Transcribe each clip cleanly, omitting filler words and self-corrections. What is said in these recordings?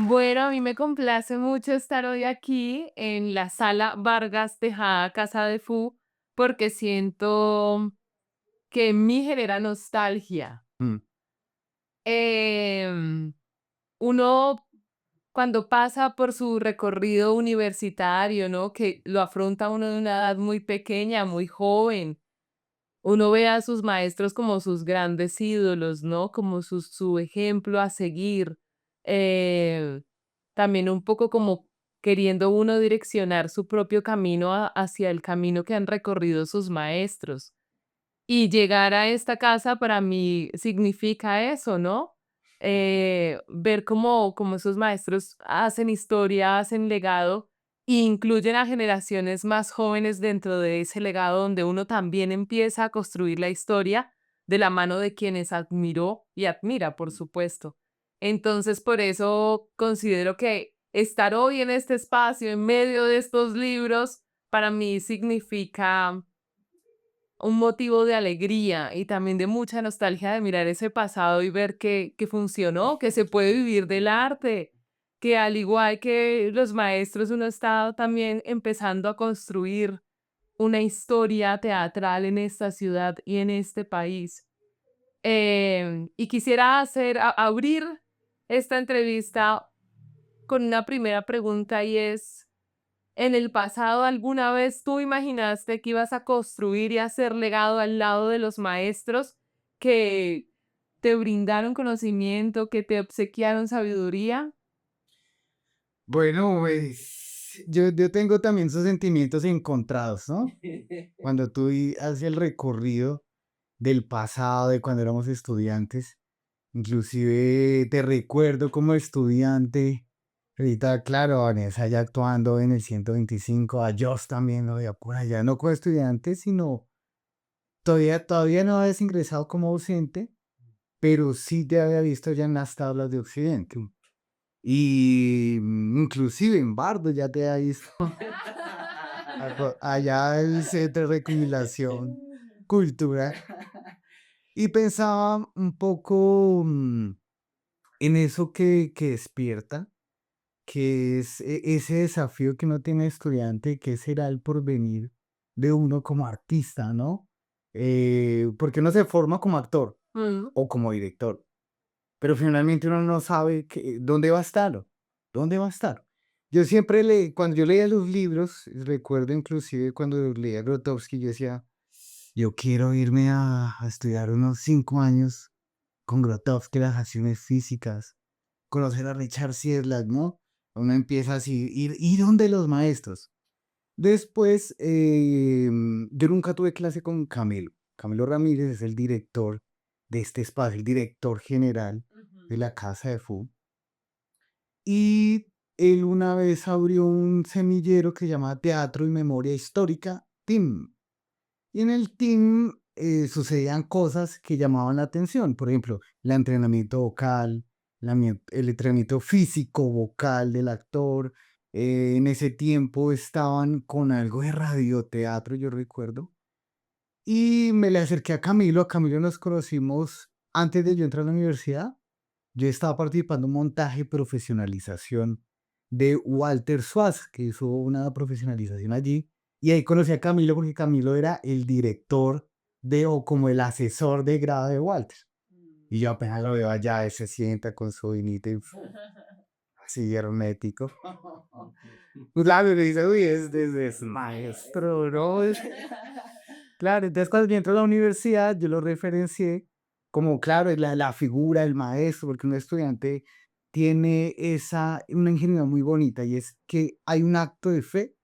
Bueno, a mí me complace mucho estar hoy aquí en la sala Vargas Tejada Casa de Fu, porque siento que en mí genera nostalgia. Mm, Em, Uno cuando pasa por su recorrido universitario, ¿no? Que lo afronta uno de una edad muy pequeña, muy joven. Uno ve a sus maestros como sus grandes ídolos, ¿no? Como su ejemplo a seguir. También un poco como queriendo uno direccionar su propio camino hacia el camino que han recorrido sus maestros. Y llegar a esta casa para mí significa eso, ¿no? Ver cómo esos maestros hacen historia, hacen legado e incluyen a generaciones más jóvenes dentro de ese legado donde uno también empieza a construir la historia de la mano de quienes admiró y admira, por supuesto. Entonces, por eso considero que estar hoy en este espacio, en medio de estos libros, para mí significa un motivo de alegría y también de mucha nostalgia de mirar ese pasado y ver que funcionó, que se puede vivir del arte, que al igual que los maestros, uno está también empezando a construir una historia teatral en esta ciudad y en este país. Y quisiera abrir esta entrevista con una primera pregunta y es, ¿en el pasado alguna vez tú imaginaste que ibas a construir y hacer legado al lado de los maestros que te brindaron conocimiento, que te obsequiaron sabiduría? Bueno, pues yo tengo también esos sentimientos encontrados, ¿no? Cuando tú haces el recorrido del pasado, de cuando éramos estudiantes, inclusive te recuerdo como estudiante, ahorita, claro, Vanessa ya actuando en el 125, a Joss también lo veía por allá, no como estudiante, sino todavía no habías ingresado como docente, pero sí te había visto ya en las tablas de Occidente. Y inclusive en Bardo ya te ha visto allá el Centro de Recopilación Cultura. Y pensaba un poco en eso que despierta, que es ese desafío que uno tiene de estudiante, que será el porvenir de uno como artista, ¿no? Porque uno se forma como actor Mm. o como director, pero finalmente uno no sabe dónde va a estar, dónde va a estar. Yo siempre cuando yo leía los libros, recuerdo inclusive cuando leía Grotowski, yo decía, yo quiero irme a estudiar unos 5 años con Grotowski, las acciones físicas, conocer a Richard Siedlak, ¿no? Uno empieza así, ir donde los maestros. Después, yo nunca tuve clase con Camilo. Camilo Ramírez es el director de este espacio, el director general de Ujú. la Casa de Fu. Y él una vez abrió un semillero que se llama Teatro y Memoria Histórica, TIM. Y en el team sucedían cosas que llamaban la atención. Por ejemplo, el entrenamiento vocal, el entrenamiento físico vocal del actor. En ese tiempo estaban con algo de radioteatro, yo recuerdo. Y me le acerqué a Camilo. A Camilo nos conocimos antes de yo entrar a la universidad. Yo estaba participando en un montaje de profesionalización de Walter Suaz, que hizo una profesionalización allí. Y ahí conocí a Camilo porque Camilo era el director o como el asesor de grado de Walter. Y yo apenas lo veo allá, él se sienta con su vinito y así hermético. Claro, y le dice, uy, es maestro, ¿no? Claro, entonces cuando yo entro a la universidad, yo lo referencié como, claro, la figura del maestro, porque un estudiante tiene una ingenuidad muy bonita y es que hay un acto de fe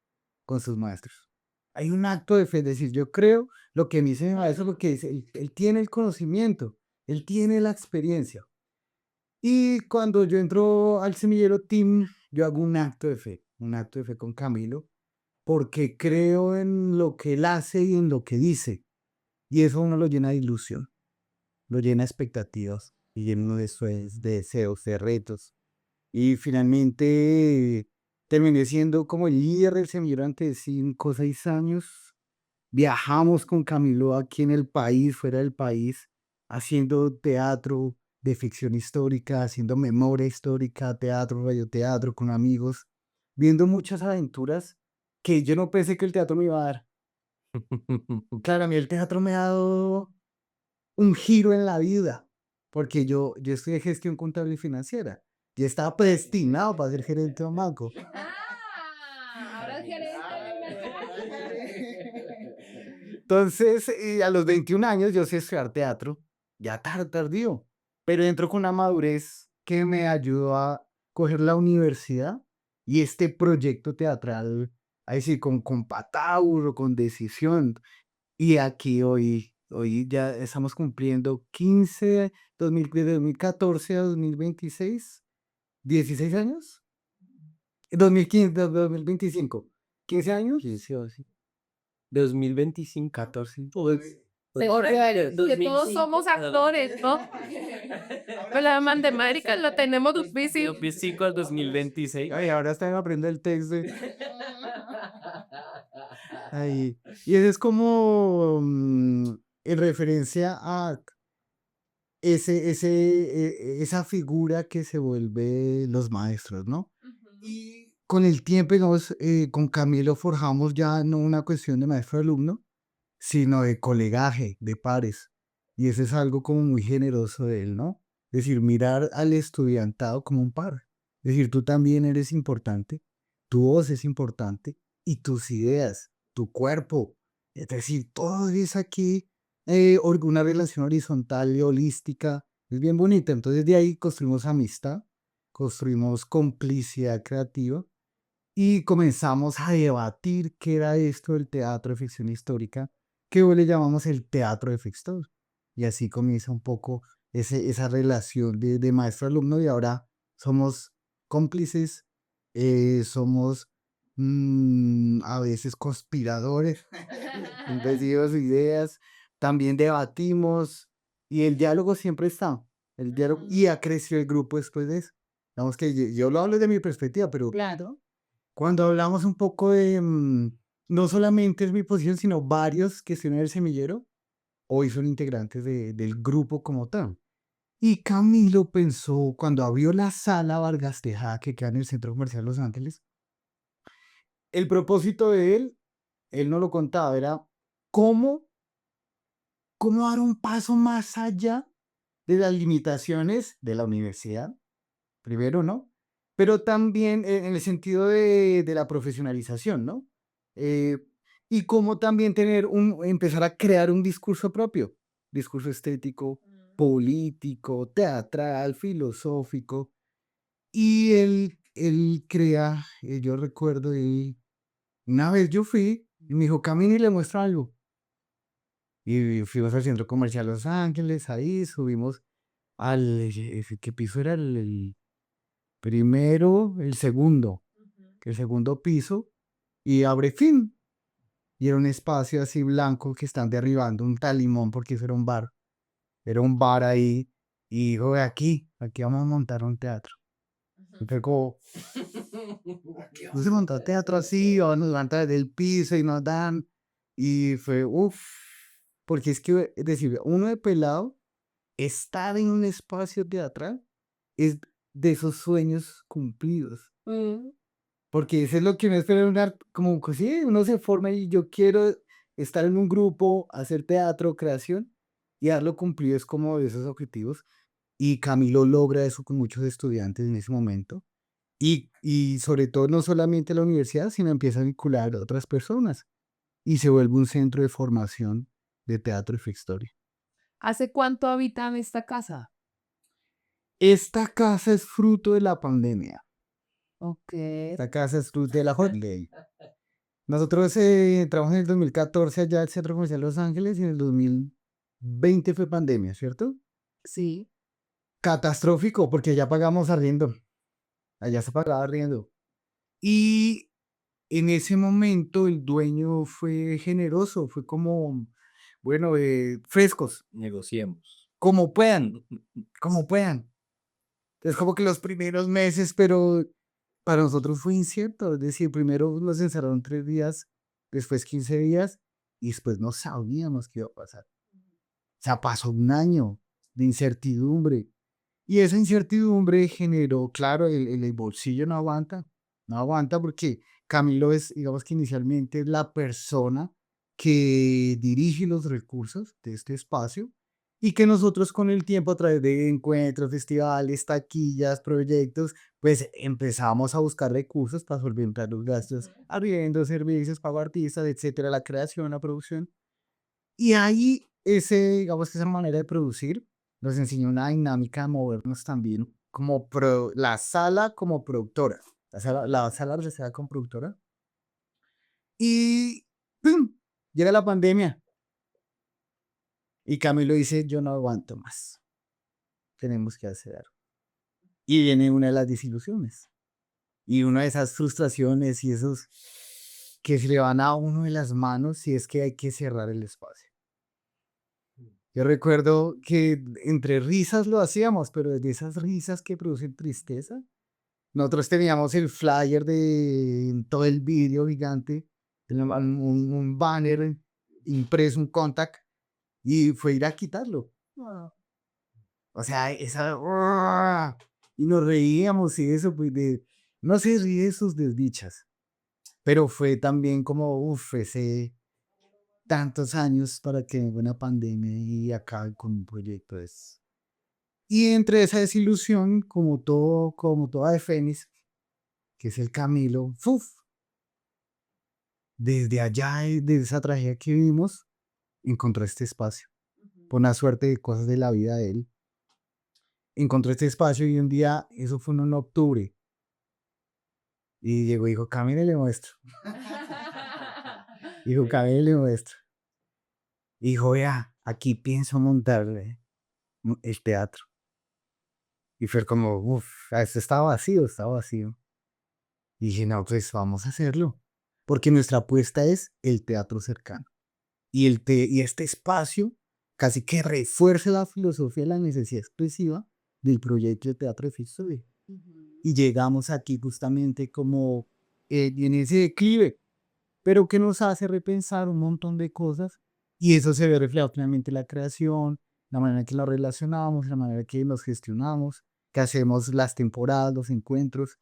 con sus maestros. Hay un acto de fe, es decir, yo creo lo que me dice mi maestro, porque dice, él tiene el conocimiento, él tiene la experiencia. Y cuando yo entro al semillero team, yo hago un acto de fe con Camilo, porque creo en lo que él hace y en lo que dice. Y eso a uno lo llena de ilusión, lo llena de expectativas y lleno de sueños, de deseos, de retos. Y finalmente terminé siendo como el líder del semillero durante 5 o 6 años. Viajamos con Camilo aquí en el país, fuera del país, haciendo teatro, de ficción histórica, haciendo memoria histórica, teatro, radioteatro con amigos, viendo muchas aventuras que yo no pensé que el teatro me iba a dar. Claro, a mí el teatro me ha dado un giro en la vida, porque yo estudié gestión contable y financiera. Yo estaba predestinado para ser gerente de un banco. Ahora es gerente de una Entonces, a los 21 años yo sé estudiar teatro, ya tardío, pero entro con una madurez que me ayudó a coger la universidad y este proyecto teatral, ahí sí, con patauro, con decisión. Y aquí hoy ya estamos cumpliendo 15, desde 2014 a 2026, 16 años, 2015, 2025, 15 años, 15 o así. 2025. 14. Pues, Peor que todos somos actores, ¿no? Pues la matemáticas la tenemos difícil. 2025 al 2026. Ay, ahora están aprendiendo el texto. Ahí. Y eso es como en referencia a esa figura que se vuelve los maestros, ¿no? Y con el tiempo, digamos, con Camilo forjamos ya no una cuestión de maestro-alumno, sino de colegaje, de pares. Y eso es algo como muy generoso de él, ¿no? Es decir, mirar al estudiantado como un par. Es decir, tú también eres importante, tu voz es importante y tus ideas, tu cuerpo. Es decir, todo es aquí una relación horizontal y holística. Es bien bonita. Entonces de ahí construimos amistad, construimos complicidad creativa y comenzamos a debatir qué era esto del teatro de ficción histórica, que hoy le llamamos el teatro de ficción. Y así comienza un poco esa relación de maestro-alumno y ahora somos cómplices, somos a veces conspiradores, decimos ideas, también debatimos y el diálogo siempre está. El diálogo, y ha crecido el grupo después de eso. Digamos que yo lo hablo desde mi perspectiva, pero Claro. cuando hablamos un poco de, no solamente es mi posición, sino varios que están en el semillero, hoy son integrantes del grupo como tal. Y Camilo pensó, cuando abrió la sala Vargas Tejada, que queda en el Centro Comercial Los Ángeles, el propósito de él no lo contaba, era cómo, cómo dar un paso más allá de las limitaciones de la universidad, primero, ¿no? Pero también en el sentido de la profesionalización, ¿no? Eh, y cómo también empezar a crear un discurso propio, discurso estético, político, teatral, filosófico. Y él crea, yo recuerdo, una vez yo fui y me dijo, camine y le muestro algo. Y fuimos al centro comercial Los Ángeles, ahí subimos ¿qué piso era el primero, el segundo? Que el segundo piso, y abre fin. Y era un espacio así blanco que están derribando un talimón porque eso era un bar. Era un bar ahí. Y dijo, "Ve aquí vamos a montar un teatro". Y fue como, no se montó teatro así, o nos levantan desde el piso y nos dan. Y fue, uff, porque es que, es decir, uno de pelado, estar en un espacio teatral es de esos sueños cumplidos. Mm. Porque eso es lo que uno espera en un arte, como que sí, uno se forma y yo quiero estar en un grupo, hacer teatro, creación y darlo cumplido es como de esos objetivos. Y Camilo logra eso con muchos estudiantes en ese momento. Y sobre todo no solamente la universidad, sino empieza a vincular a otras personas y se vuelve un centro de formación de teatro y historia. ¿Hace cuánto habitan esta casa? Esta casa es fruto de la pandemia. Ok. Esta casa es fruto de la pandemia. Nosotros entramos en el 2014 allá al Centro Comercial Los Ángeles y en el 2020 fue pandemia, ¿cierto? Sí. Catastrófico porque allá pagamos arriendo, allá se pagaba arriendo. Y en ese momento el dueño fue generoso, fue como, bueno, frescos, Negociemos. como puedan, como puedan. Es como que los primeros meses, pero para nosotros fue incierto. Es decir, primero nos encerraron 3 días, después 15 días, y después no sabíamos qué iba a pasar. O sea, pasó un año de incertidumbre. Y esa incertidumbre generó, claro, el bolsillo no aguanta porque Camilo es, digamos que inicialmente es la persona que dirige los recursos de este espacio y que nosotros con el tiempo a través de encuentros, festivales, taquillas, proyectos, pues empezamos a buscar recursos para solventar los gastos, arriendo, servicios, pago a artistas, etcétera, la creación, la producción. Y ahí digamos que esa manera de producir nos enseñó una dinámica de movernos también como la sala como productora, la sala reservada como productora. Y ¡pum! Llega la pandemia y Camilo dice, yo no aguanto más, tenemos que hacer algo. Y viene una de las desilusiones y una de esas frustraciones y esos que se le van a uno de las manos si es que hay que cerrar el espacio. Yo recuerdo que entre risas lo hacíamos, pero de esas risas que producen tristeza, nosotros teníamos el flyer de todo el vídeo gigante, un banner impreso, un contact, y fue ir a quitarlo. O sea, y nos reíamos y eso, pues no se ríe de sus desdichas, pero fue también como, ese tantos años para que venga una pandemia y acabe con un proyecto de eso. Y entre esa desilusión, como toda de Fénix, que es el Camilo, ¡fuf! Desde allá, de esa tragedia que vivimos, encontró este espacio. Por una suerte de cosas de la vida de él, encontró este espacio y un día, eso fue en octubre, y llegó y dijo, camine le muestro. Dijo, camine le muestro. Y dijo, vea, aquí pienso montarle el teatro. Y fue como, esto estaba vacío, estaba vacío. Y dije, no, pues vamos a hacerlo. Porque nuestra apuesta es el teatro cercano. Y este espacio casi que refuerce la filosofía de la necesidad expresiva del proyecto de teatro de Fitzroy. Y llegamos aquí justamente como en ese declive, pero que nos hace repensar un montón de cosas. Y eso se ve reflejado finalmente en la creación, la manera en que nos relacionamos, la manera en que nos gestionamos, que hacemos las temporadas, los encuentros.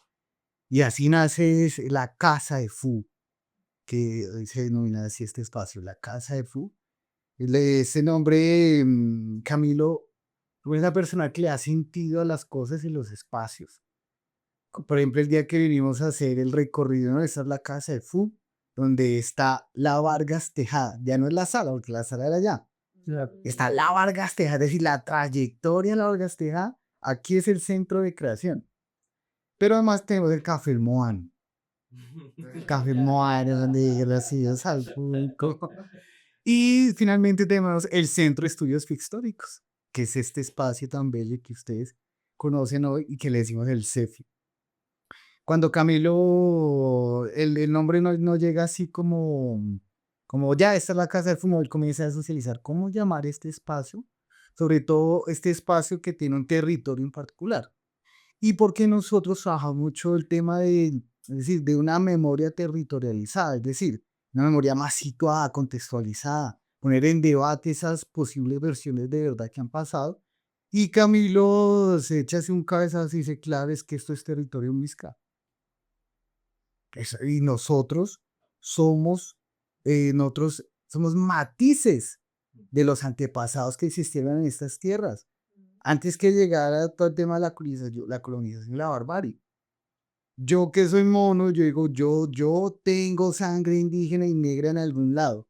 Y así nace la Casa de Fu, que se denomina así este espacio, la Casa de Fu. Ese nombre, Camilo, es una persona que le ha sentido a las cosas y los espacios. Por ejemplo, el día que vinimos a hacer el recorrido, ¿no? Esta es la Casa de Fu, donde está la Vargas Tejada. Ya no es la sala, porque la sala era allá. Está la Vargas Tejada, es decir, la trayectoria de la Vargas Tejada. Aquí es el centro de creación. Pero además tenemos el Café El Moán. Café Moán, donde gracias al público. Y finalmente tenemos el Centro de Estudios Pictóricos, que es este espacio tan bello que ustedes conocen hoy y que le decimos el CEFI. Cuando Camilo, el nombre no llega así como ya, esta es la casa del fumo, él comienza a socializar cómo llamar este espacio, sobre todo este espacio que tiene un territorio en particular. Y porque nosotros trabajamos mucho el tema es decir, de una memoria territorializada, es decir, una memoria más situada, contextualizada, poner en debate esas posibles versiones de verdad que han pasado. Y Camilo se echa así un cabezazo y dice, claro, es que esto es territorio muisca. Y nosotros somos matices de los antepasados que existieron en estas tierras, antes que llegara todo el tema de la colonización y la barbarie. Yo que soy mono, yo digo, yo tengo sangre indígena y negra en algún lado,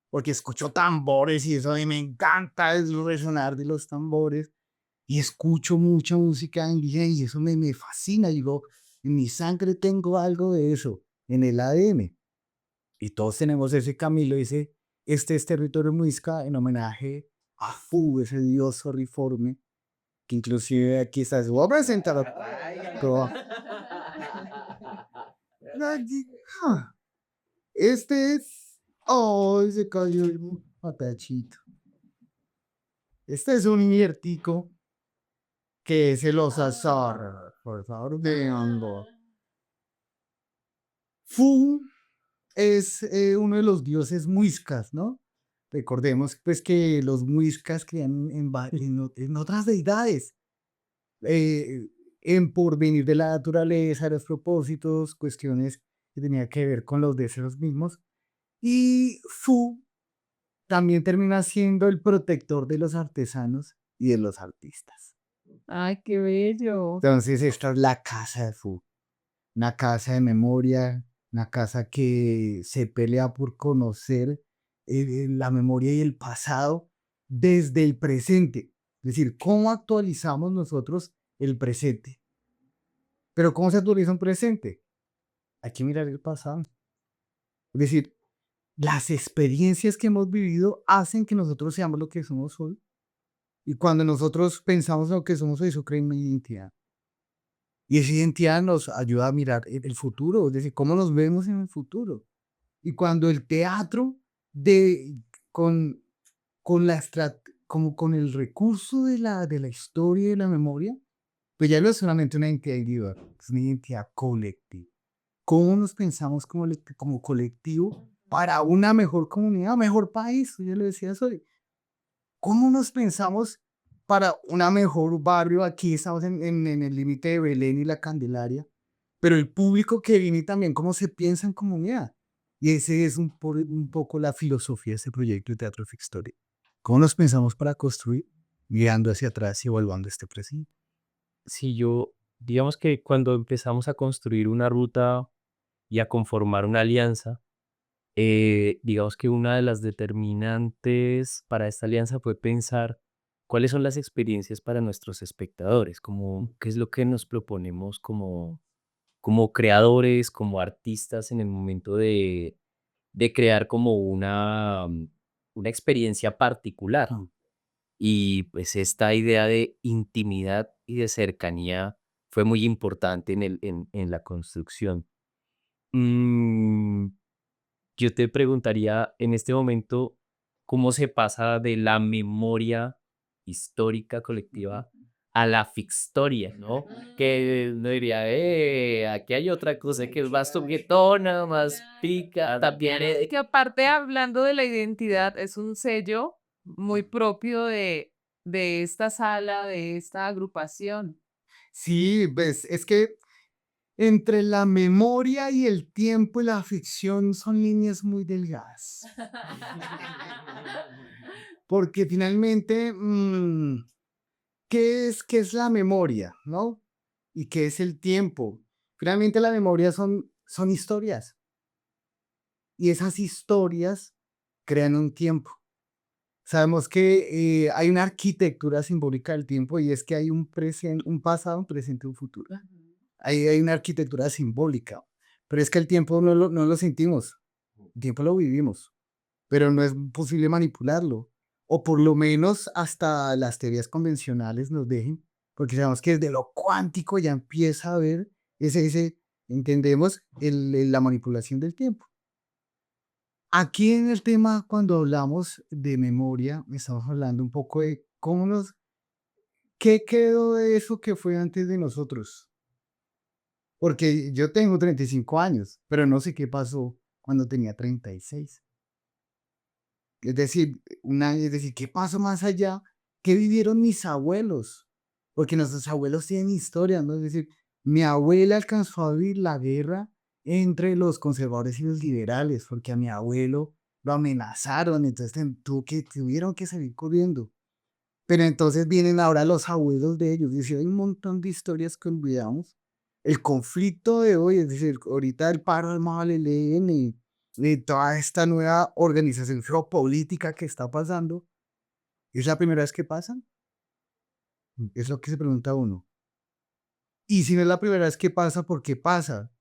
porque escucho tambores y eso a mí me encanta el resonar de los tambores y escucho mucha música indígena y eso me fascina. Digo, en mi sangre tengo algo de eso, en el ADN. Y todos tenemos ese Camilo, este es territorio muisca en homenaje a Fu, ese dios sorriforme, que inclusive aquí está, se voy a presentar. Este es, oh, se cayó el patachito. Este es un hiertico que es el osazar, por favor, veanlo. Fu es uno de los dioses muiscas, ¿no? Recordemos pues que los muiscas creían en otras deidades. eh, en porvenir de la naturaleza, los propósitos, cuestiones que tenían que ver con los deseos mismos. Y Fu también termina siendo el protector de los artesanos y de los artistas. Ay, qué bello. Entonces, esta es la casa de Fu, una casa de memoria, una casa que se pelea por conocer la memoria y el pasado desde el presente. Es decir, cómo actualizamos nosotros el presente. Pero ¿cómo se actualiza un presente? Hay que mirar el pasado. Es decir, las experiencias que hemos vivido hacen que nosotros seamos lo que somos hoy. Y cuando nosotros pensamos en lo que somos hoy, eso crea una identidad. Y esa identidad nos ayuda a mirar el futuro, es decir, cómo nos vemos en el futuro. Y cuando el teatro de, con, con, como con el recurso de la historia y de la memoria, pues ya no es solamente una identidad individual, es una identidad colectiva. ¿Cómo nos pensamos como, como colectivo para una mejor comunidad, mejor país? Yo le decía hoy. ¿Cómo nos pensamos para una mejor barrio? Aquí estamos en el límite de Belén y la Candelaria, pero el público que viene también, ¿cómo se piensa en comunidad? Y ese es un poco la filosofía de este proyecto de Teatro Fix Story. ¿Cómo nos pensamos para construir, mirando hacia atrás y evaluando este presente? Si yo, digamos que cuando empezamos a construir una ruta y a conformar una alianza, digamos que una de las determinantes para esta alianza fue pensar cuáles son las experiencias para nuestros espectadores, como qué es lo que nos proponemos como creadores, como artistas en el momento de crear como una experiencia particular. Mm. Y pues esta idea de intimidad y de cercanía fue muy importante en la construcción. Mm, yo te preguntaría en este momento, ¿cómo se pasa de la memoria histórica colectiva a la fictoria, ¿no? Que uno diría, aquí hay otra cosa que es más juguetona, más pica, también. Que aparte, hablando de la identidad, es un sello muy propio de esta sala, de esta agrupación. Sí, pues es que entre la memoria y el tiempo y la ficción son líneas muy delgadas. Porque finalmente, qué es la memoria, ¿no? ¿Y qué es el tiempo? Finalmente la memoria son historias y esas historias crean un tiempo. Sabemos que hay una arquitectura simbólica del tiempo y es que hay un presente, un pasado, un presente, un futuro. Ahí hay una arquitectura simbólica, pero es que el tiempo no lo sentimos, el tiempo lo vivimos, pero no es posible manipularlo, o por lo menos hasta las teorías convencionales nos dejen, porque sabemos que desde lo cuántico ya empieza a haber entendemos la manipulación del tiempo. Aquí en el tema, cuando hablamos de memoria, estamos hablando un poco de qué quedó de eso que fue antes de nosotros. Porque yo tengo 35 años, pero no sé qué pasó cuando tenía 36. Es decir, ¿qué pasó más allá? ¿Qué vivieron mis abuelos? Porque nuestros abuelos tienen historia, ¿no? Es decir, mi abuela alcanzó a vivir la guerra entre los conservadores y los liberales, porque a mi abuelo lo amenazaron, entonces tuvieron que salir corriendo. Pero entonces vienen ahora los abuelos de ellos, es decir, hay un montón de historias que olvidamos. El conflicto de hoy, es decir, ahorita el paro armado del ELN y toda esta nueva organización geopolítica que está pasando, ¿es la primera vez que pasan? Es lo que se pregunta uno. Y si no es la primera vez que pasa, ¿por qué pasa?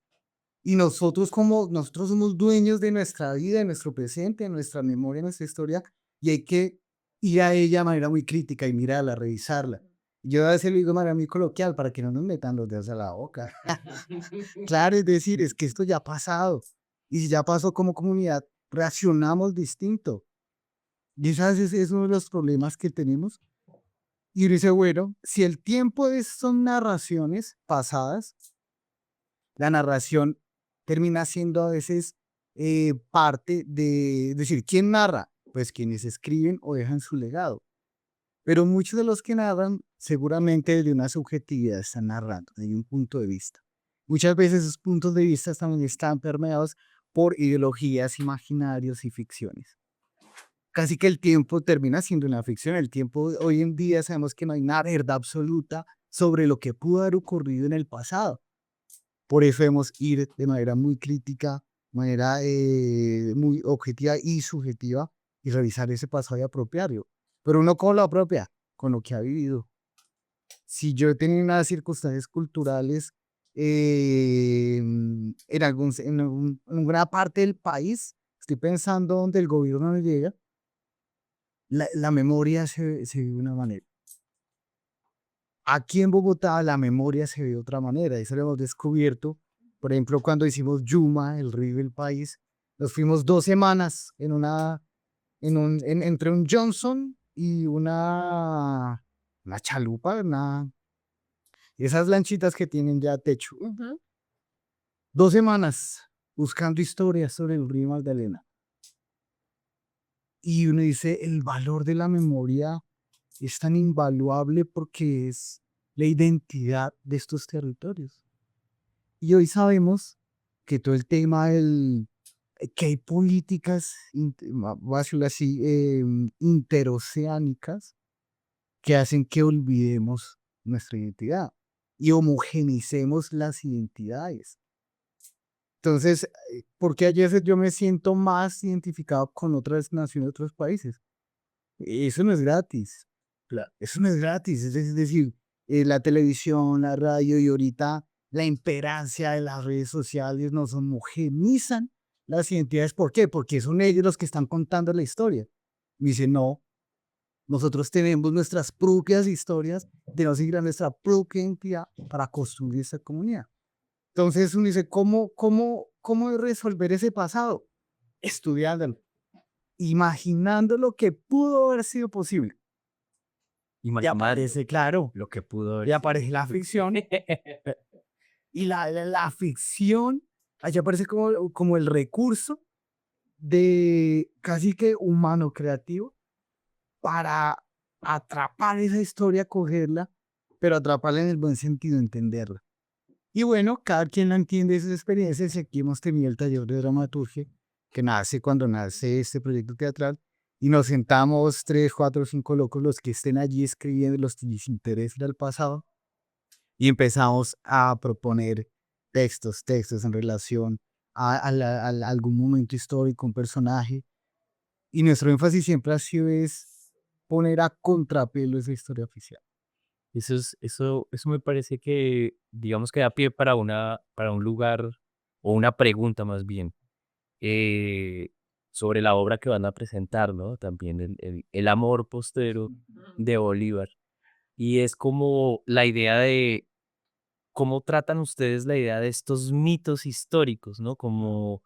Y nosotros somos dueños de nuestra vida, de nuestro presente, de nuestra memoria, de nuestra historia, y hay que ir a ella de manera muy crítica y mirarla, revisarla. Yo a veces lo digo de manera muy coloquial para que no nos metan los dedos a la boca. Claro, es decir, es que esto ya ha pasado. Y si ya pasó como comunidad, reaccionamos distinto. Y ese es uno de los problemas que tenemos. Y uno dice, bueno, si el tiempo son narraciones pasadas, la narración termina siendo a veces parte de decir, ¿quién narra? Pues quienes escriben o dejan su legado. Pero muchos de los que narran, seguramente desde una subjetividad están narrando, desde un punto de vista. Muchas veces esos puntos de vista también están permeados por ideologías, imaginarios y ficciones. Casi que el tiempo termina siendo una ficción. El tiempo, hoy en día sabemos que no hay una verdad absoluta sobre lo que pudo haber ocurrido en el pasado. Por eso debemos ir de manera muy crítica, manera muy objetiva y subjetiva y revisar ese pasado y apropiarlo. Pero uno cómo lo apropia, con lo que ha vivido. Si yo he tenido unas circunstancias culturales en alguna parte del país, estoy pensando donde el gobierno no llega, la memoria se vive de una manera. Aquí en Bogotá la memoria se ve de otra manera, eso lo hemos descubierto. Por ejemplo, cuando hicimos Yuma, el río del país, nos fuimos 2 semanas entre un Johnson y una chalupa, esas lanchitas que tienen ya techo. Ujú. 2 semanas buscando historias sobre el río Magdalena. Y uno dice, el valor de la memoria es tan invaluable porque es la identidad de estos territorios. Y hoy sabemos que todo el tema que hay políticas, voy a decirlo así, interoceánicas que hacen que olvidemos nuestra identidad y homogenicemos las identidades. Entonces, ¿por qué a veces yo me siento más identificado con otras naciones, otros países? Eso no es gratis. Eso no es gratis. Es decir, la televisión, la radio y ahorita la imperancia de las redes sociales nos homogenizan las identidades. ¿Por qué? Porque son ellos los que están contando la historia. Me dice, no, nosotros tenemos nuestras propias historias, debemos seguir a nuestra propia identidad para construir esta comunidad. Entonces uno dice, ¿cómo resolver ese pasado? Estudiándolo, imaginando lo que pudo haber sido posible. Y Imaginar aparece, claro, lo que pudo haber y sido. aparece la ficción. Y la ficción, allá aparece como el recurso de casi que humano creativo para atrapar esa historia, cogerla, pero atraparla en el buen sentido, entenderla. Y bueno, cada quien la entiende esas experiencias y aquí hemos tenido el taller de dramaturgia que nace cuando nace este proyecto teatral y nos sentamos 3, 4, 5 locos los que estén allí escribiendo los que les interesa del pasado y empezamos a proponer textos en relación a algún momento histórico, un personaje y nuestro énfasis siempre ha sido es poner a contrapelo esa historia oficial. Eso me parece que, digamos que da pie para para un lugar, o una pregunta más bien, eh, sobre la obra que van a presentar, ¿no? También el amor postero de Bolívar. Y es como la idea de cómo tratan ustedes la idea de estos mitos históricos, ¿no? Como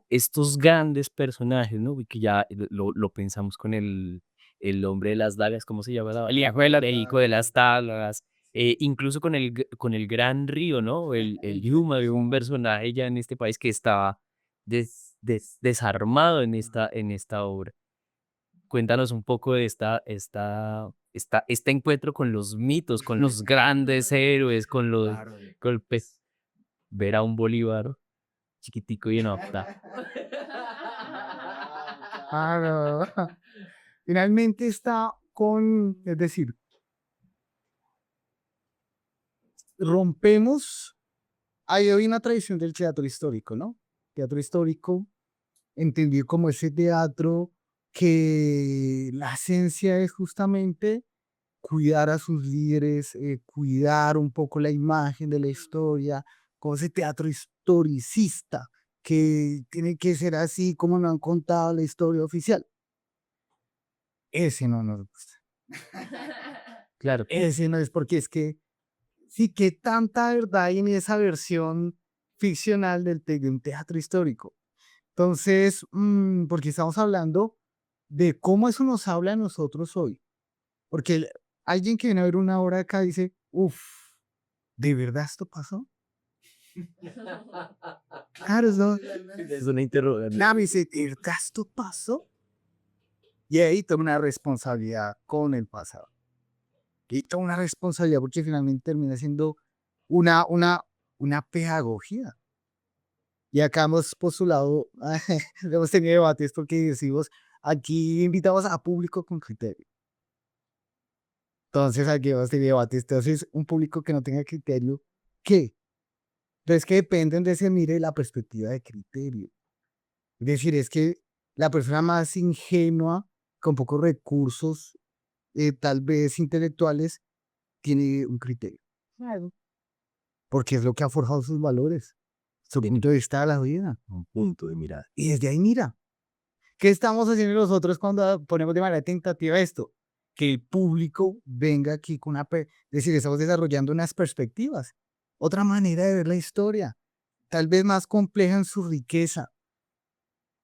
estos grandes personajes, ¿no? Y que ya lo pensamos con el hombre de las dagas, ¿cómo se llama? El hijo de las tablas, incluso con con el gran río, ¿no? El Yuma, de un personaje ya en este país que estaba desarmado en en esta obra. Cuéntanos un poco de este encuentro con los mitos, con los grandes héroes, Claro. pues, ver a un Bolívar chiquitico y en Octa. Claro. Finalmente está es decir, rompemos, hay hoy una tradición del teatro histórico, ¿no? Teatro histórico, entendido como ese teatro que la esencia es justamente cuidar a sus líderes, cuidar un poco la imagen de la historia, como ese teatro historicista que tiene que ser así como nos han contado la historia oficial. Ese no nos gusta. Claro, Ese no es porque es que sí que tanta verdad hay en esa versión ficcional de un teatro histórico. Entonces, porque estamos hablando de cómo eso nos habla a nosotros hoy. Porque alguien que viene a ver una obra acá dice, uff, ¿de verdad esto pasó? Claro, ¿no? es una interrogante. Nada, me dice, ¿de verdad esto pasó? Y ahí toda una responsabilidad con el pasado. Y toda una responsabilidad porque finalmente termina siendo una, una, una pedagogía. Y acá hemos postulado, hemos tenido debates porque decimos, aquí invitamos a público con criterio. Entonces aquí hemos tenido debates. Entonces, un público que no tenga criterio, ¿qué? Entonces, que dependen de se mire la perspectiva de criterio. Es decir, es que la persona más ingenua, con pocos recursos, tal vez intelectuales, tiene un criterio. Claro. Porque es lo que ha forjado sus valores, su punto de vista de la vida, un punto de mirada. Y desde ahí mira, ¿qué estamos haciendo nosotros cuando ponemos de manera tentativa esto? Que el público venga aquí con es decir, estamos desarrollando unas perspectivas, otra manera de ver la historia, tal vez más compleja en su riqueza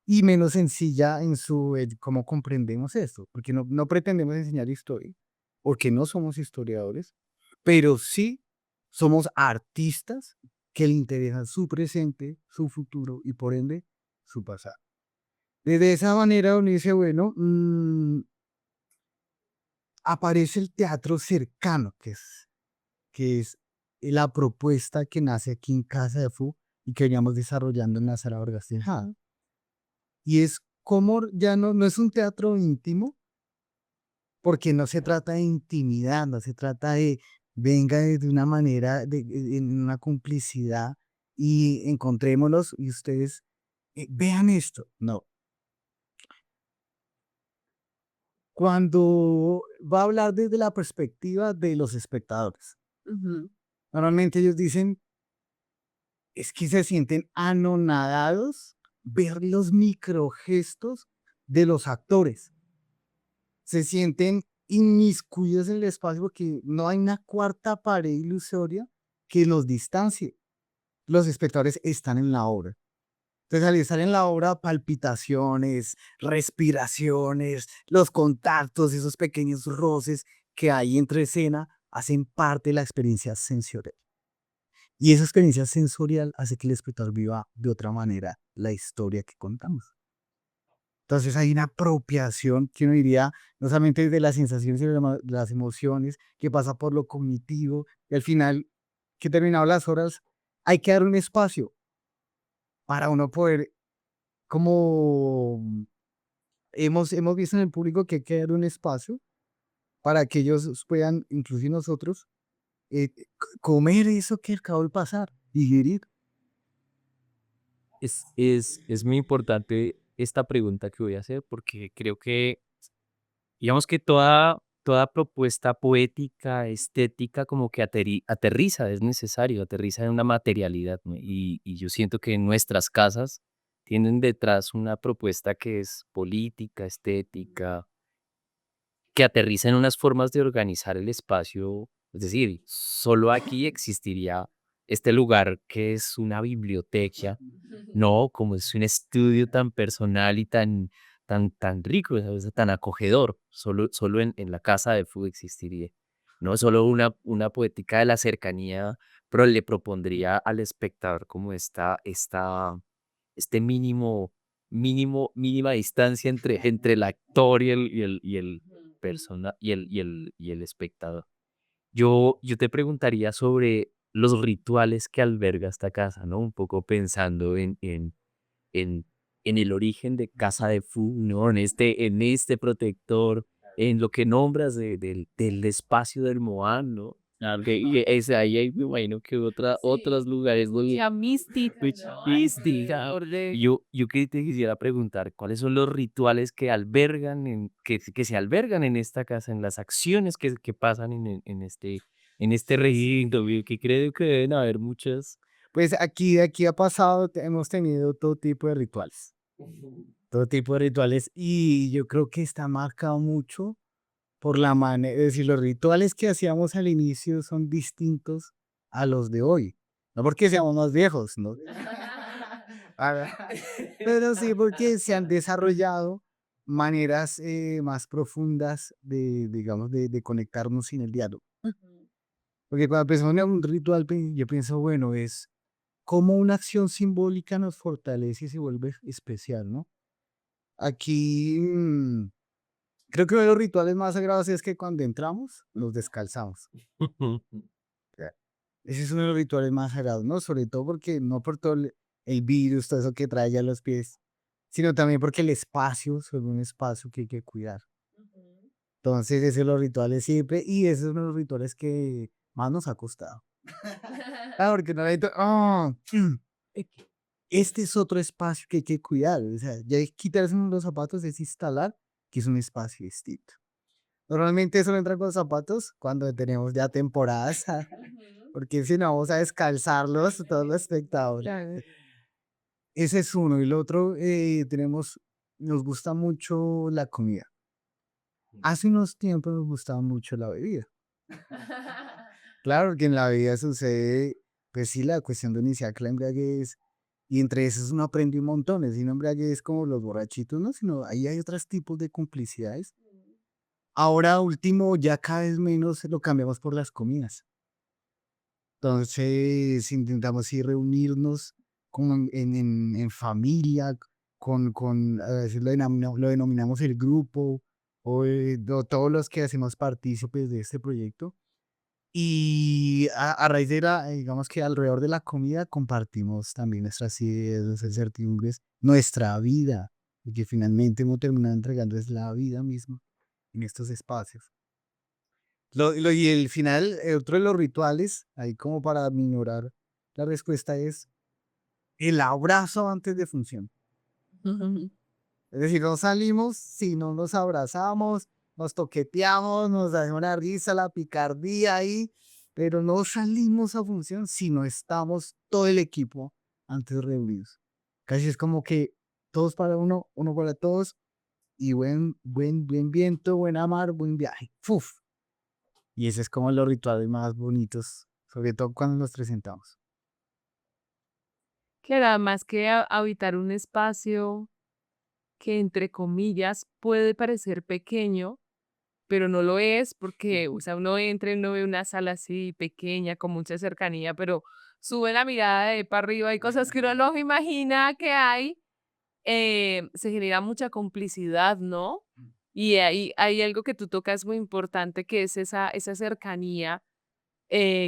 y menos sencilla en su cómo comprendemos esto, porque no pretendemos enseñar historia, porque no somos historiadores, pero sí somos artistas que le interesan su presente, su futuro y por ende su pasado. De esa manera uno dice, bueno, aparece el teatro cercano, que es la propuesta que nace aquí en Casa de Fu y que veníamos desarrollando en la Sala Vargas Tejada. Y es como ya no es un teatro íntimo, porque no se trata de intimidad, no se trata de venga de una manera, en una complicidad y encontrémonos y ustedes vean esto. No, cuando va a hablar desde la perspectiva de los espectadores. Normalmente ellos dicen, es que se sienten anonadados ver los microgestos de los actores. Se sienten inmiscuidos en el espacio porque no hay una cuarta pared ilusoria que los distancie. Los espectadores están en la obra. Entonces, al estar en la obra, palpitaciones, respiraciones, los contactos, esos pequeños roces que hay entre escena, hacen parte de la experiencia sensorial. Y esa experiencia sensorial hace que el espectador viva de otra manera la historia que contamos. Entonces hay una apropiación que uno diría, no solamente de las sensaciones, sino de las emociones, que pasa por lo cognitivo, y al final, que terminado las horas, hay que dar un espacio para uno poder, como hemos visto en el público, que hay que dar un espacio para que ellos puedan, inclusive nosotros, comer eso que acabó de pasar, digerir. Es muy importante esta pregunta que voy a hacer porque creo que, digamos que toda propuesta poética, estética, como que aterriza, es necesario, aterriza en una materialidad, ¿no? Y yo siento que nuestras casas tienen detrás una propuesta que es política, estética, que aterriza en unas formas de organizar el espacio. Es decir, solo aquí existiría este lugar que es una biblioteca, ¿no? Como es un estudio tan personal y tan rico, ¿sabes? Tan acogedor. Solo en la casa de Fu existiría. No solo una poética de la cercanía, pero le propondría al espectador como este mínima distancia entre el actor y el y el espectador. Yo te preguntaría sobre los rituales que alberga esta casa, ¿no? Un poco pensando en, en el origen de Casa de Fu, ¿no? En este protector, en lo que nombras del espacio del Moan, ¿no? Claro. Ahí me imagino que otros lugares donde Ya mística, ¿no? Ay, sí, mística. horrible. Yo que te quisiera preguntar, ¿cuáles son los rituales que que se albergan en esta casa, en las acciones que pasan en este recinto? Que creo que deben haber muchas. Pues aquí, de aquí ha pasado, hemos tenido todo tipo de rituales. Todo tipo de rituales y yo creo que está marcado mucho por la manera, es decir, los rituales que hacíamos al inicio son distintos a los de hoy. No porque seamos más viejos, ¿no? Ah, pero sí porque se han desarrollado maneras más profundas de, digamos, de conectarnos sin el diálogo. Porque cuando pensamos en un ritual, yo pienso, bueno, es como una acción simbólica nos fortalece y se vuelve especial, ¿no? Aquí, Creo que uno de los rituales más sagrados es que cuando entramos nos descalzamos. Ya. Ese es uno de los rituales más sagrados, ¿no? Sobre todo porque no por todo el virus, todo eso que trae ya a los pies, sino también porque el espacio es un espacio que hay que cuidar. Entonces, esos son los rituales siempre, y esos son los rituales que más nos ha costado. Ah, porque no hay este es otro espacio que hay que cuidar. O sea, ya es quitarse uno los zapatos es instalar que es un espacio distinto. Normalmente solo entra con zapatos cuando tenemos ya temporadas, porque si no vamos a descalzarlos todos los espectadores. Claro. Ese es uno. Y el otro, nos gusta mucho la comida. Hace unos tiempos nos gustaba mucho la bebida. Claro que en la vida sucede, pues sí, la cuestión de iniciar la embriaguez, y entre esos uno aprende un montón. Es no embriaguez como los borrachitos, ¿no? Sino ahí hay otros tipos de complicidades. Ahora último, ya cada vez menos lo cambiamos por las comidas. Entonces intentamos ir reunirnos en familia, a veces lo denominamos el grupo, o todos los que hacemos partícipes de este proyecto. Y a raíz de digamos que alrededor de la comida compartimos también nuestras ideas, nuestras incertidumbres, nuestra vida, y que finalmente hemos terminado entregando es la vida misma en estos espacios. Y el final, otro de los rituales, ahí como para minorar la respuesta, es el abrazo antes de función. Es decir, no salimos si no nos abrazamos, nos toqueteamos, nos da una risa, la picardía ahí, pero no salimos a función si no estamos todo el equipo antes reunidos. Casi es como que todos para uno, uno para todos, y buen viento, buen mar, buen viaje. ¡Fuf! Y ese es como los rituales más bonitos, sobre todo cuando nos presentamos. Claro, además que habitar un espacio que, entre comillas, puede parecer pequeño, pero no lo es porque, o sea, uno entra y uno ve una sala así pequeña, con mucha cercanía, pero sube la mirada de para arriba, hay cosas que uno no se imagina que hay, se genera mucha complicidad, ¿no? Y hay algo que tú tocas muy importante, que es esa cercanía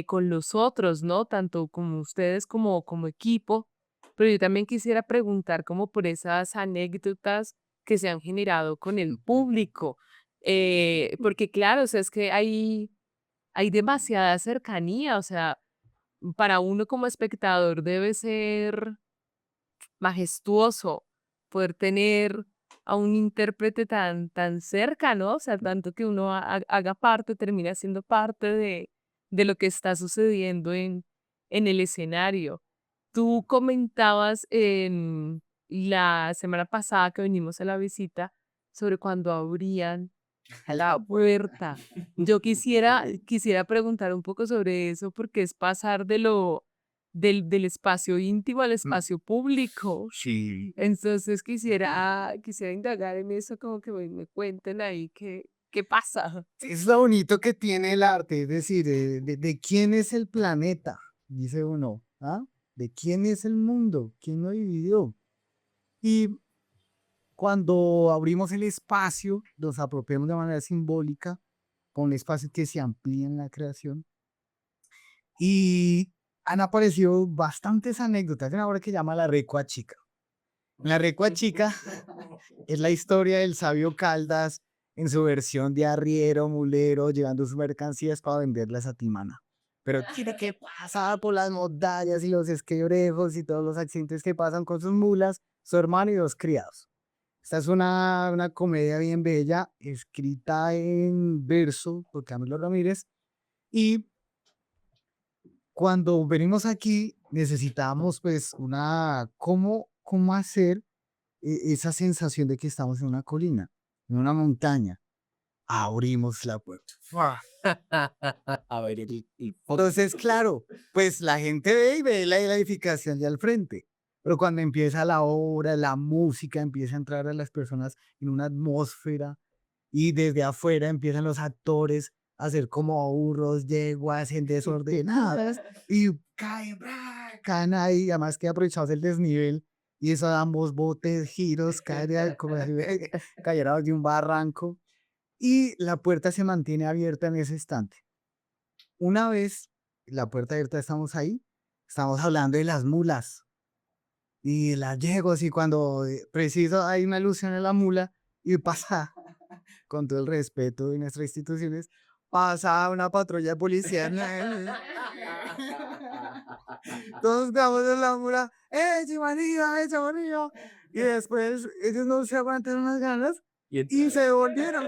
con los otros, ¿no? Tanto como ustedes como equipo, pero yo también quisiera preguntar como por esas anécdotas que se han generado con el público, porque claro, o sea, es que hay demasiada cercanía, o sea, para uno como espectador debe ser majestuoso poder tener a un intérprete tan cerca, ¿no? O sea, tanto que uno haga parte, termina siendo parte de lo que está sucediendo en el escenario. Tú comentabas en la semana pasada que vinimos a la visita sobre cuando abrían la puerta. Yo quisiera preguntar un poco sobre eso porque es pasar del espacio íntimo al espacio público. Sí. Entonces quisiera indagar en eso, como que me cuenten ahí qué pasa. Es lo bonito que tiene el arte, es decir, de quién es el planeta, dice uno, ¿ah? ¿De quién es el mundo? ¿Quién lo dividió? Y cuando abrimos el espacio, nos apropiamos de manera simbólica con un espacio que se amplía en la creación. Y han aparecido bastantes anécdotas. Hay una obra que se llama La Recua Chica. La Recua Chica es la historia del sabio Caldas en su versión de arriero, mulero, llevando sus mercancías para venderlas a Timana. Pero tiene que pasar por las montañas y los esquebrejos y todos los accidentes que pasan con sus mulas, su hermano y dos criados. Esta es una comedia bien bella, escrita en verso por Camilo Ramírez. Y cuando venimos aquí, necesitamos pues cómo hacer esa sensación de que estamos en una colina, en una montaña. Abrimos la puerta. ¡Fua! A ver, Entonces, claro, pues la gente ve y ve la edificación de al frente. Pero cuando empieza la obra, la música empieza a entrar a las personas en una atmósfera, y desde afuera empiezan los actores a hacer como burros, yeguas, gente desordenadas, y caen, ¡bra! Caen ahí, además que aprovechamos el desnivel, y eso damos botes, giros, caen como si cayeran de un barranco. y la puerta se mantiene abierta en ese instante. Una vez la puerta abierta, estamos ahí, estamos hablando de las mulas y las yegos, y cuando preciso hay una ilusión en la mula y pasa, con todo el respeto de nuestras instituciones, pasa una patrulla de policía. Todos quedamos en la mula, chimanía, chimanía! Y después ellos no se aguantan unas ganas Y y entonces, se volvieron.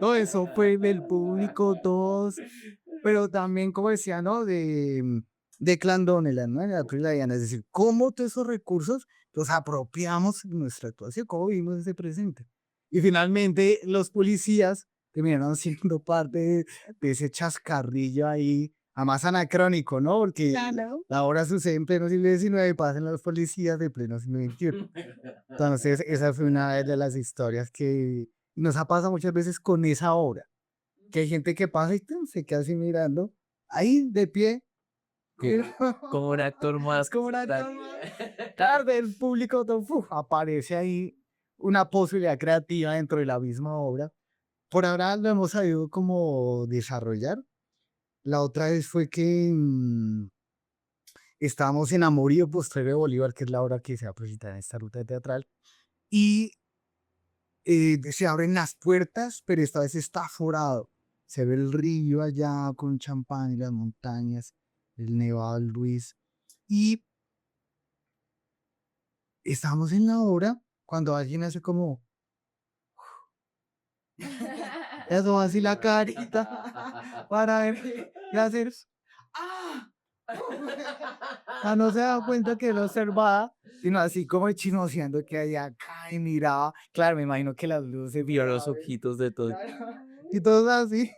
Todo eso fue del público, todos, pero también, como decía, ¿no? De Clandonela, ¿no? En la película de Diana, es decir, cómo todos esos recursos los apropiamos en nuestra actuación, cómo vivimos ese presente. Y finalmente los policías terminaron siendo parte de ese chascarrillo ahí, a más anacrónico, ¿no? Porque Claro. la obra sucede en pleno siglo XIX y pasan los policías de pleno siglo XXI. Entonces, esa fue una de las historias que nos ha pasado muchas veces con esa obra, que hay gente que pasa y ¡tum! Se queda así mirando, ahí de pie, como un actor más. como una toma, tarde el público aparece ahí una posibilidad creativa dentro de la misma obra. Por ahora lo hemos sabido como desarrollar. La otra vez fue que estábamos en Amorío Postrero de Bolívar, que es la obra que se va a presentar en esta ruta teatral, y se abren las puertas, pero esta vez está forado. Se ve el río allá con champán y las montañas, el Nevado del Ruiz. Y estamos en la obra cuando alguien hace como, eso así la carita para ver qué hacer. ¡Ah! Ah, no se da cuenta que lo observaba, sino así como chismoseando que allá acá y miraba. Claro, me imagino que las luces Vio los vibраban. ojitos de todo. Y todo así.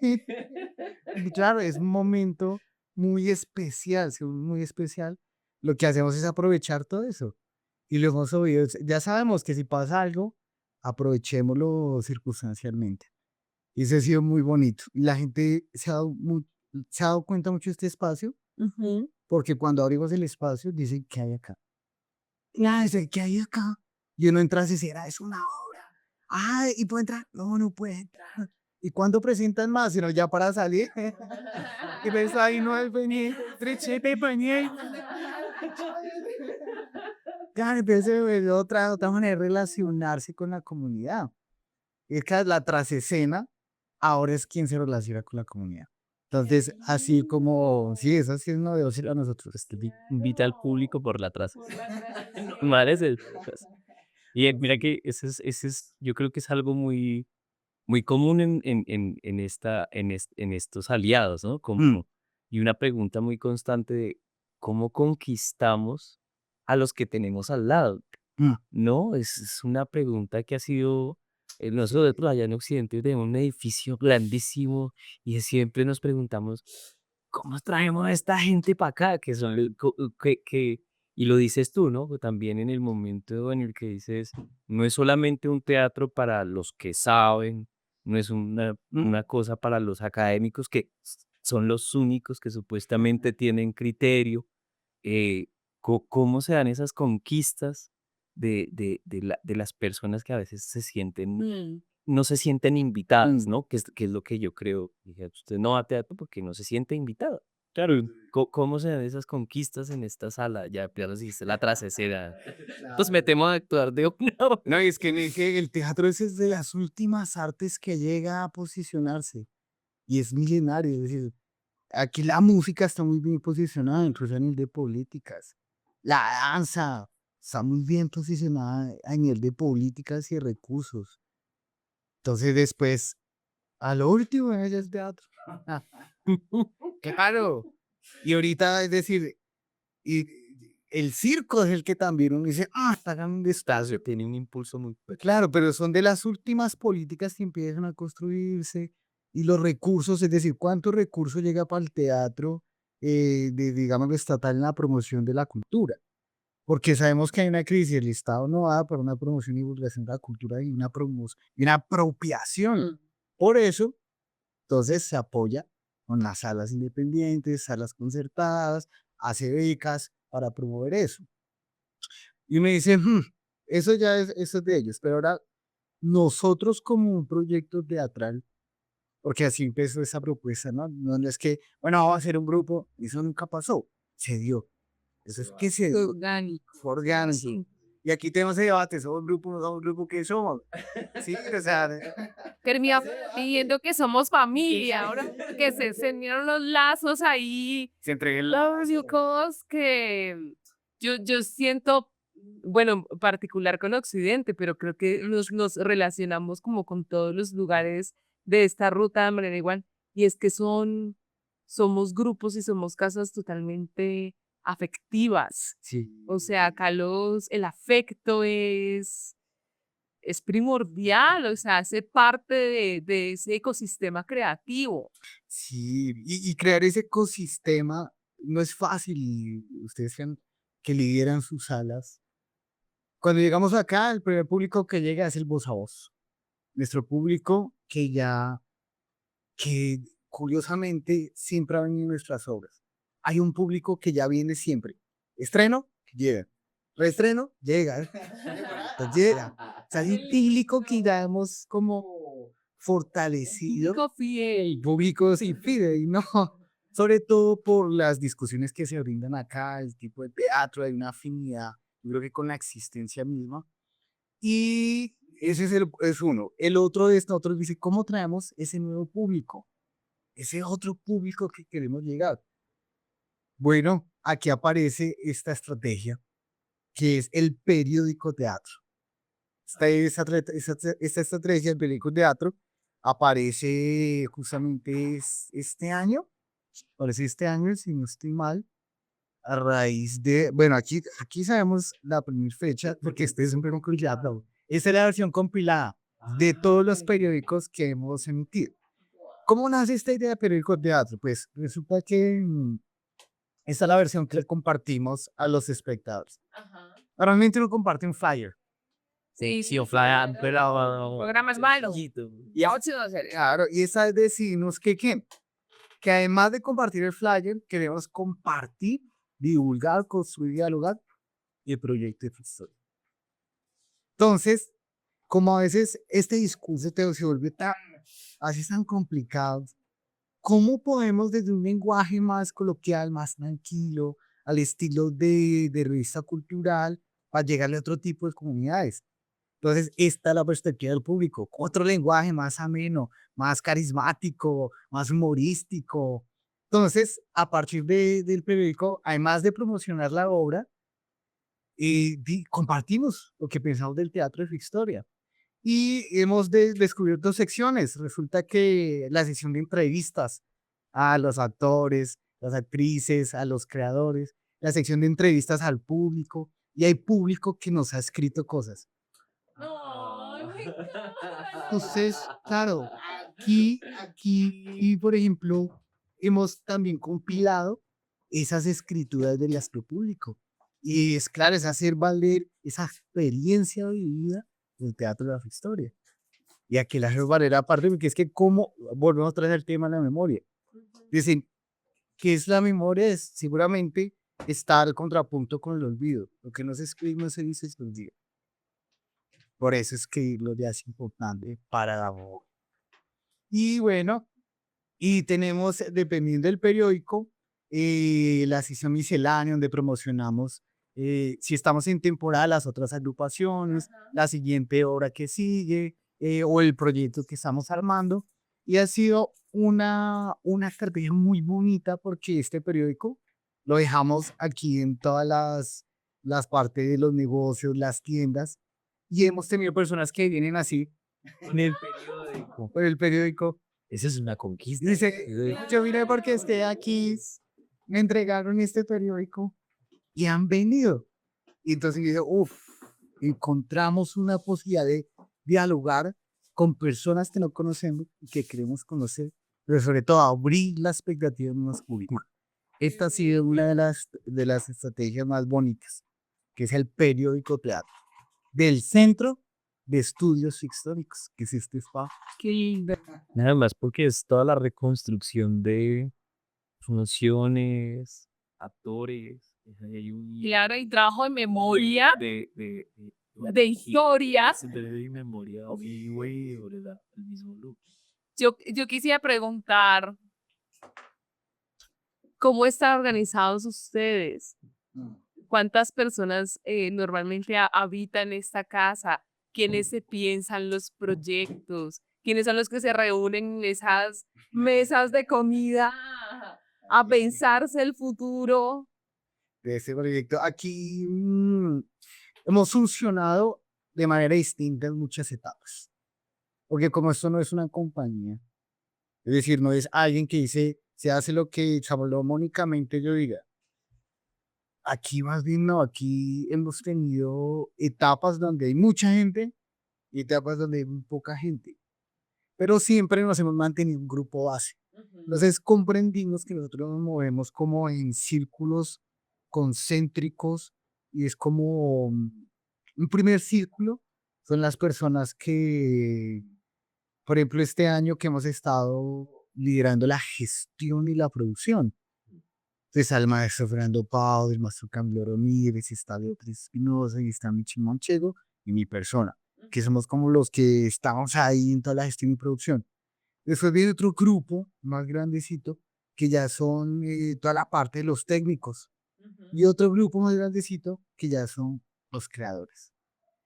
Y claro, es un momento muy especial, sí, muy especial. Lo que hacemos es aprovechar todo eso. Y lo hemos oído. Ya sabemos que si pasa algo, aprovechémoslo circunstancialmente. Y eso ha sido muy bonito. Y la gente se ha dado cuenta mucho de este espacio, Ujú. porque cuando abrimos el espacio, dicen, ¿qué hay acá? Ah, dice, ¿qué hay acá? Y uno entra y dice, es una obra. Ah, ¿y puede entrar? No, no puede entrar. ¿Y cuándo presentan más? Sino ya para salir. Y ves ahí, no es venir, trechete, venir. Claro, empieza a ver otra manera de relacionarse con la comunidad. Es que la trasescena ahora es quien se relaciona con la comunidad. Entonces, así como, sí, eso sí es novedoso a nosotros. Invita al público por la atrás. Por la trasera. Normal es el. Y mira que yo creo que es algo muy, muy común en estos aliados, ¿no? Mm, Y una pregunta muy constante de cómo conquistamos a los que tenemos al lado, mm. ¿no? Es una pregunta que ha sido, nosotros allá en Occidente tenemos un edificio grandísimo y siempre nos preguntamos, ¿cómo traemos a esta gente para acá? Que son, y lo dices tú, ¿no? También en el momento en el que dices, no es solamente un teatro para los que saben, no es una cosa para los académicos que son los únicos que supuestamente tienen criterio. eh, ¿Cómo se dan esas conquistas de las personas que a veces Mm. no se sienten invitadas, Mm. ¿no? Que es lo que yo creo. Dije, usted no va a teatro porque no se siente invitado. Claro. ¿Cómo se dan esas conquistas en esta sala? Ya lo dijiste, la trasera. Nos metemos a actuar de una. No, y es que el teatro es de las últimas artes que llega a posicionarse y es milenario. Es decir, aquí la música está muy bien posicionada, incluso a nivel de políticas. La danza está muy bien posicionada a nivel de políticas y recursos. Entonces, después, a lo último es el teatro. Claro. Y ahorita, es decir, y el circo es el que también uno dice, hagan un espacio. Tiene un impulso muy fuerte. Claro, pero son de las últimas políticas que empiezan a construirse y los recursos, es decir, cuánto recurso llega para el teatro, digamos, estatal en la promoción de la cultura. Porque sabemos que hay una crisis, el Estado no da para una promoción y divulgación de la cultura y una promoción y una apropiación. Mm. Por eso, entonces se apoya con las salas independientes, salas concertadas, hace becas para promover eso. Y uno dice, eso ya es, eso es de ellos, pero ahora nosotros como un proyecto teatral, porque así empezó esa propuesta, ¿no? No es que, bueno, vamos a hacer un grupo, eso nunca pasó, se dio. Eso es que se dio, Orgánico. fue orgánico. Sí. Y aquí tenemos ese debate, ¿somos un grupo, no somos un grupo? ¿Qué somos? Sí, o sea, Terminamos viendo que somos familia, ahora que se unieron los lazos ahí se entregué el lógicos que yo siento, bueno, en particular con Occidente, pero creo que nos relacionamos como con todos los lugares de esta ruta de manera igual, y es que somos grupos y somos casas totalmente afectivas. Sí. O sea, acá el afecto es primordial, o sea, hace parte de ese ecosistema creativo. Sí, y crear ese ecosistema no es fácil. Y ustedes que lideran sus salas. Cuando llegamos acá, el primer público que llega es el voz a voz. Nuestro público que curiosamente siempre ha venido en nuestras obras. Hay un público que ya viene siempre. Estreno, llega. Reestreno, llega. Llega. O sea, hay un público que ya hemos como fortalecido. Públicos y pide, y no. Sobre todo por las discusiones que se brindan acá, el tipo de teatro, hay una afinidad, yo creo que con la existencia misma. Y ese es uno. El otro es, nosotros dice, ¿cómo traemos ese nuevo público? Ese otro público que queremos llegar. Bueno, aquí aparece esta estrategia, que es el periódico teatro. Esta estrategia del periódico teatro aparece justamente este año, parece este año, si no estoy mal, a raíz de, bueno, aquí sabemos la primera fecha, porque este es un periódico compilado. Esta es la versión compilada de todos los periódicos que hemos emitido. ¿Cómo nace esta idea de periódico teatro? Pues resulta que esta es la versión que le compartimos a los espectadores. Normalmente uno comparte un flyer. Sí, o flyer, pero Programas malos. poquito. Y claro, y esa es decirnos que además de compartir el flyer, queremos compartir, divulgar, construir, dialogar el proyecto de historia. Entonces, como a veces este discurso se vuelve así tan complicado, ¿cómo podemos desde un lenguaje más coloquial, más tranquilo, al estilo de revista cultural, para llegarle a otro tipo de comunidades? Entonces, esta es la perspectiva del público. Otro lenguaje más ameno, más carismático, más humorístico. Entonces, a partir del periódico, además de promocionar la obra, compartimos lo que pensamos del teatro de su historia. Y hemos descubierto secciones. Resulta que la sección de entrevistas a los actores, las actrices, a los creadores, la sección de entrevistas al público, y hay público que nos ha escrito cosas. Ay, me encanta. Entonces, claro, aquí, por ejemplo, hemos también compilado esas escrituras de las que público. Y es claro, es hacer valer esa experiencia vivida del teatro de la historia. Y aquí la hacer valer aparte, porque es que como volvemos a traer el tema de la memoria. Dicen, ¿qué es la memoria? Es seguramente estar al contrapunto con el olvido. Lo que no se escribe no se dice, se olvida. Por eso es que lo ya es importante para la voz. Y bueno, y tenemos, dependiendo del periódico, la sección miscelánea donde promocionamos, si estamos en temporada, las otras agrupaciones, la siguiente obra que sigue, o el proyecto que estamos armando. Y ha sido una estrategia muy bonita porque este periódico lo dejamos aquí en todas las partes de los negocios, las tiendas, y hemos tenido personas que vienen así En el periódico. por el periódico. Esa es una conquista. Dice, yo vine porque esté aquí, me entregaron este periódico y han venido. Y entonces dije, uff, encontramos una posibilidad de dialogar con personas que no conocemos y que queremos conocer, pero sobre todo abrir la expectativa de más público. Esta ha sido una de las estrategias más bonitas, que es el periódico teatro del Centro de Estudios Históricos, que es este espacio. Qué lindo. Nada más porque es toda la reconstrucción de funciones, actores, hay un Claro, y trabajo de memoria. de de historias. de memoria vivo y sobre el mismo look. Yo quisiera preguntar, ¿cómo están organizados ustedes? ¿Cuántas personas normalmente habitan esta casa? ¿Quiénes se piensan los proyectos? ¿Quiénes son los que se reúnen en esas mesas de comida a pensarse el futuro? De ese proyecto. Aquí hemos funcionado de manera distinta en muchas etapas, porque como esto no es una compañía, es decir, no es alguien que dice, se hace lo que salomónicamente yo diga. Aquí más bien no, aquí hemos tenido etapas donde hay mucha gente y etapas donde hay muy poca gente, pero siempre nos hemos mantenido un grupo base. Entonces comprendimos que nosotros nos movemos como en círculos concéntricos y es como un primer círculo son las personas que, por ejemplo, este año que hemos estado liderando la gestión y la producción. Entonces al maestro Fernando Pau, el maestro Camilo Ramírez, está Beatriz Espinosa y está Michi Manchego y mi persona, que somos como los que estamos ahí en toda la gestión y producción. Después viene otro grupo más grandecito que ya son toda la parte de los técnicos y otro grupo más grandecito que ya son los creadores.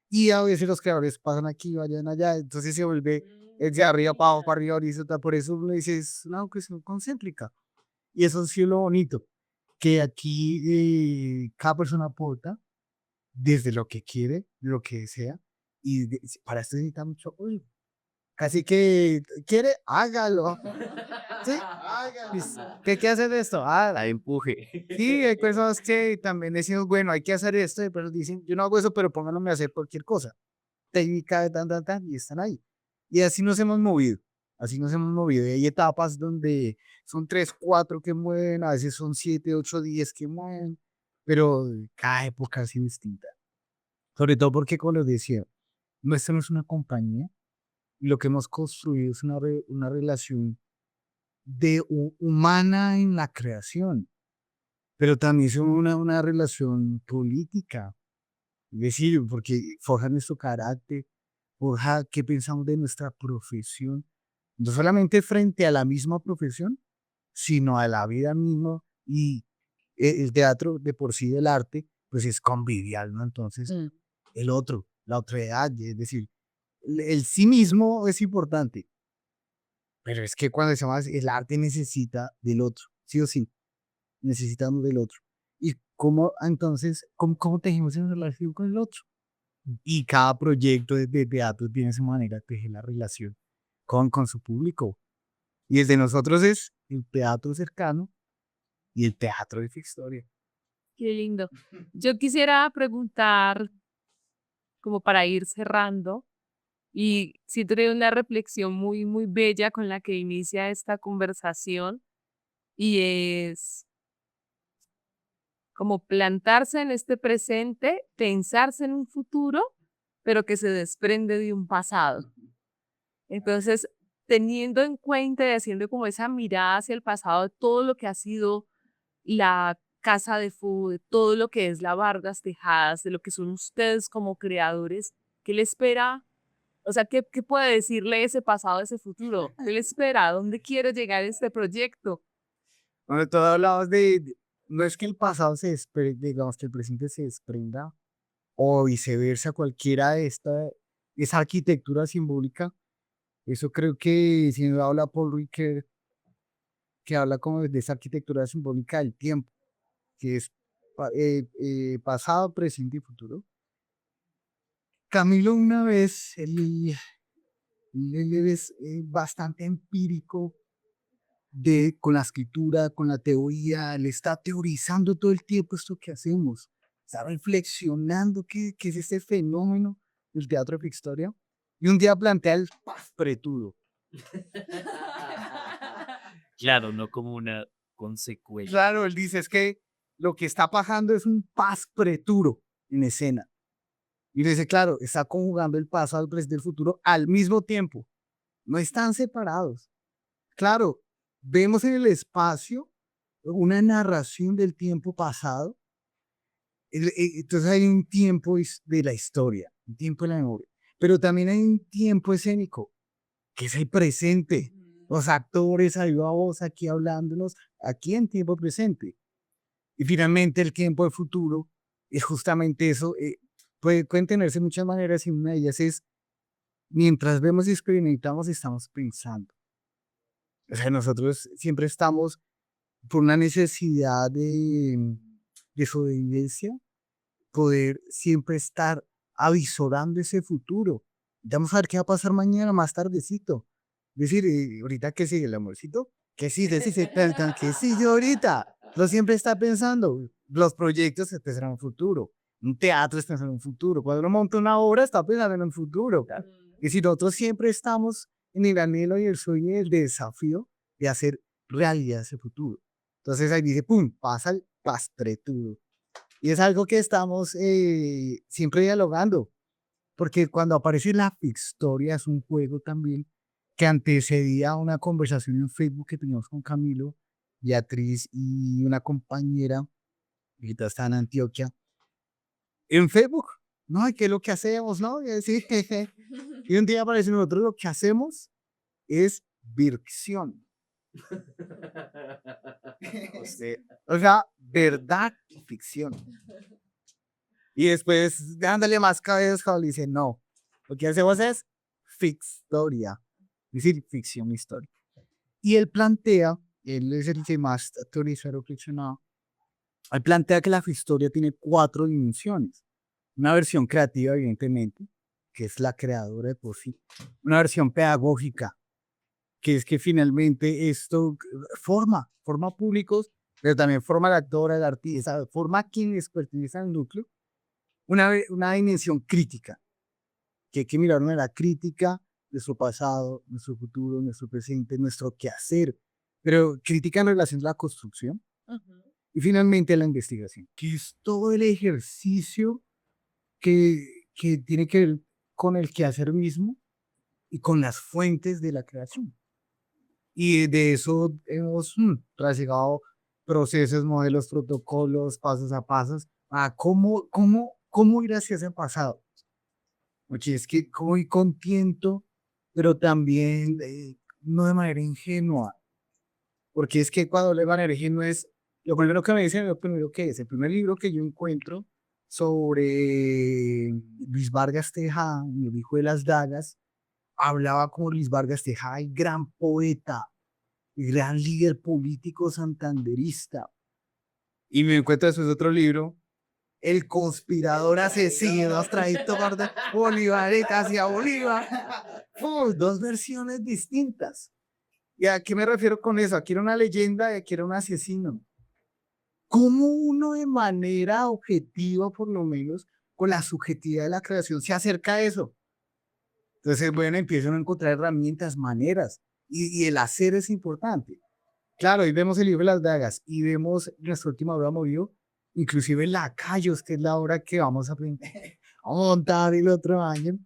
Y a veces los creadores pasan aquí, vayan allá, entonces se vuelve de arriba para abajo, para arriba, horizontal. Por eso uno dice, es una cuestión concéntrica. Y eso sí es lo bonito, que aquí cada persona aporta desde lo que quiere, lo que desea, y para esto necesita mucho apoyo. Así que, ¿quiere? Hágalo. Sí, hágalo. ¿Qué hay que hacer esto? La empuje. Sí, hay personas que también decimos, bueno, hay que hacer esto, pero dicen, yo no hago eso, pero pónganme a hacer cualquier cosa. Técnica de tan, y están ahí. Y así nos hemos movido. Así nos hemos movido. Y hay etapas donde son 3, 4 que mueven, a veces son 7, 8, 10 que mueven, pero cada época es distinta. Sobre todo porque, como les decía, nuestra no es una compañía, lo que hemos construido es una relación humana en la creación, pero también es una relación política. Es decir, porque forja nuestro carácter, forja qué pensamos de nuestra profesión, no solamente frente a la misma profesión, sino a la vida misma. Y el teatro de por sí del arte, pues es convivial, ¿no? Entonces, el otro, la otra edad, es decir, el sí mismo es importante, pero es que cuando decimos el arte necesita del otro, sí o sí, necesitamos del otro. ¿Y cómo entonces, cómo tejemos en relación con el otro? Y cada proyecto de teatro tiene su manera de tejer la relación con su público. Y el de nosotros es el teatro cercano y el teatro de su historia. Qué lindo. Yo quisiera preguntar, como para ir cerrando, y siento que hay una reflexión muy, muy bella con la que inicia esta conversación, y es como plantarse en este presente, pensarse en un futuro, pero que se desprende de un pasado. Entonces, teniendo en cuenta y haciendo como esa mirada hacia el pasado de todo lo que ha sido la Casa de Fu, de todo lo que es la Vargas Tejadas, de lo que son ustedes como creadores, ¿qué le espera? O sea, ¿qué puede decirle ese pasado, ese futuro? ¿Qué le espera? ¿A dónde quiere llegar este proyecto? Donde tú hablabas no es que el pasado se desprenda, digamos que el presente se desprenda, o viceversa, cualquiera de esa arquitectura simbólica. Eso creo que si no habla Paul Ricoeur, que habla como de esa arquitectura simbólica del tiempo, que es pasado, presente y futuro. Camilo una vez, él es bastante empírico con la escritura, con la teoría, él está teorizando todo el tiempo esto que hacemos, está reflexionando qué es este fenómeno del teatro de historia, y un día plantea el paz pretudo. Claro, no como una consecuencia. Claro, él dice es que lo que está pasando es un paz preturo en escena. Y dice, claro, está conjugando el pasado, el presente y el futuro al mismo tiempo. No están separados. Claro, vemos en el espacio una narración del tiempo pasado. Entonces hay un tiempo de la historia. un tiempo de la memoria. Pero también hay un tiempo escénico, que es el presente. Los actores a viva voz aquí hablándonos, aquí en tiempo presente. Y finalmente el tiempo de futuro es justamente eso. Pueden tenerse muchas maneras y una de ellas es, mientras vemos y experimentamos, estamos pensando. O sea, nosotros siempre estamos por una necesidad de sobrevivencia, poder siempre estar avisorando ese futuro. Vamos a ver qué va a pasar mañana más tardecito. Es decir, ahorita que sigue el amorcito, que sí, que sí, yo ahorita. Lo siempre está pensando. Los proyectos se piensan en un futuro. Un teatro está pensando en un futuro. Cuando uno monta una obra, está pensando en un futuro. Y si nosotros siempre estamos en el anhelo y el sueño y el desafío de hacer realidad ese futuro. Entonces ahí dice, pum, pasa el pastretudo. Y es algo que estamos siempre dialogando, porque cuando aparece la Fixtoria es un juego también que antecedía a una conversación en Facebook que teníamos con Camilo, Beatriz y una compañera, que ahorita está en Antioquia, en Facebook. No, ¿qué es lo que hacemos? ¿No? Y, así, y un día aparece nosotros lo que hacemos es virción. O sea, verdad y ficción. Y después, dándole más cabeza, le dice, no, lo que hacemos es Fixtoria, es decir, ficción histórica. Y él plantea, él es el que más teoriza y reflexionado, él plantea que la Fixtoria tiene 4 dimensiones. Una versión creativa, evidentemente, que es la creadora de por sí. Una versión pedagógica, que es que finalmente esto forma públicos, pero también forma al actor, al artista, forma a quienes pertenecen al núcleo. Una dimensión crítica, que hay que mirar una crítica, nuestro pasado, nuestro futuro, nuestro presente, nuestro quehacer, pero crítica en relación a la construcción. Y finalmente la investigación, que es todo el ejercicio que tiene que ver con el quehacer mismo y con las fuentes de la creación. Y de eso hemos trasladado procesos, modelos, protocolos, pasos a pasos, a cómo ir hacia ese pasado. Oye, es que muy contento, pero también no de manera ingenua, porque es que cuando le manera ingenua es, lo primero que me dicen, lo primero que es, el primer libro que yo encuentro sobre Luis Vargas Tejada, el hijo de las dagas, hablaba como Luis Vargas Tejada, el gran poeta, el gran líder político santanderista. Y me encuentro después otro libro, El conspirador asesino, traidor de Bolívar hacia Bolívar. 2 versiones distintas. ¿Y a qué me refiero con eso? Aquí era una leyenda y aquí era un asesino. ¿Cómo uno de manera objetiva, por lo menos, con la subjetividad de la creación, se acerca a eso? Entonces, bueno, empiezan a encontrar herramientas, maneras, y el hacer es importante. Claro, ahí vemos el libro de las dagas y vemos nuestra última obra movió, inclusive Lacayos, que es la obra que vamos a, a montar el otro año.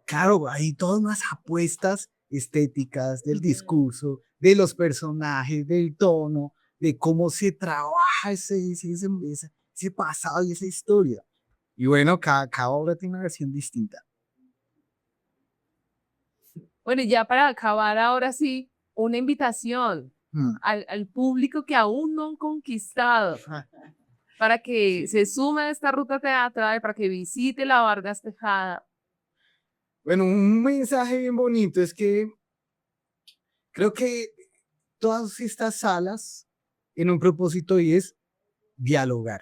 Claro, hay todas unas apuestas estéticas del discurso, de los personajes, del tono, de cómo se trabaja ese pasado y esa historia. Y bueno, cada obra tiene una versión distinta. Bueno, y ya para acabar, ahora sí, una invitación Mm. al público que aún no han conquistado para que se sume a esta ruta teatral, para que visite la Vargas Tejada. Bueno, un mensaje bien bonito es que creo que todas estas salas en un propósito y es dialogar.